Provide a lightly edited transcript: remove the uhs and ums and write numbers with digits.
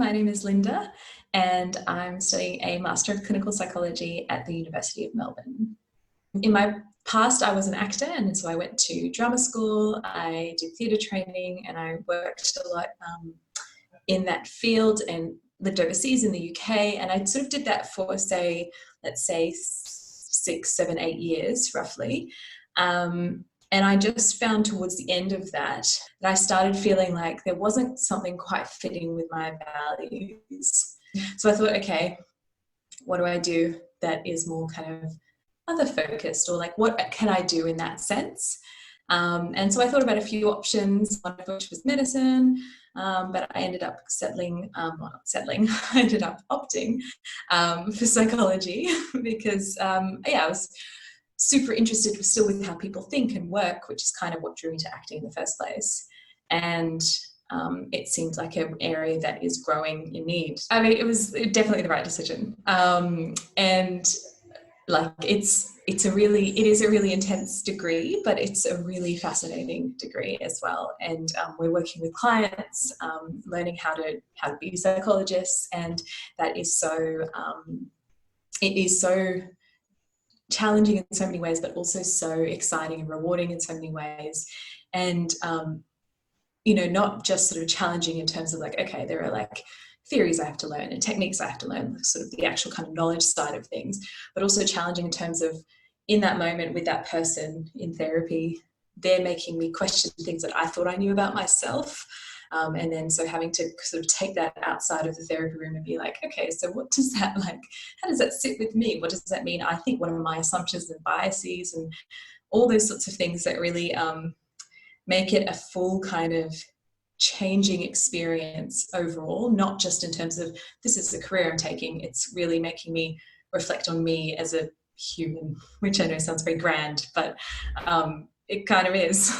My name is Linda, and I'm studying a Master of Clinical Psychology at the University of Melbourne. In my past, I was an actor, and so I went to drama school, I did theatre training, and I worked a lot in that field and lived overseas in the UK. And I sort of did that for, let's say 6, 7, 8 years roughly. And I just found towards the end of that I started feeling like there wasn't something quite fitting with my values. So I thought, okay, what do I do that is more kind of other focused, or like what can I do in that sense? And so I thought about a few options, one of which was medicine, but I ended up I ended up opting for psychology because, I was super interested still with how people think and work, which is kind of what drew me to acting in the first place. And it seems like an area that is growing in need. I mean, it was definitely the right decision. And like it is a really intense degree, but it's a really fascinating degree as well. And we're working with clients, learning how to be psychologists, and that is it is so challenging in so many ways, but also so exciting and rewarding in so many ways. And not just sort of challenging in terms of like, okay, there are like theories I have to learn and techniques I have to learn, sort of the actual kind of knowledge side of things, but also challenging in terms of in that moment with that person in therapy, they're making me question things that I thought I knew about myself. And then so having to sort of take that outside of the therapy room and be like, okay, so what does that how does that sit with me? What does that mean? I think, what are my assumptions and biases and all those sorts of things that really make it a full kind of changing experience overall, not just in terms of this is the career I'm taking. It's really making me reflect on me as a human, which I know sounds very grand, but it kind of is.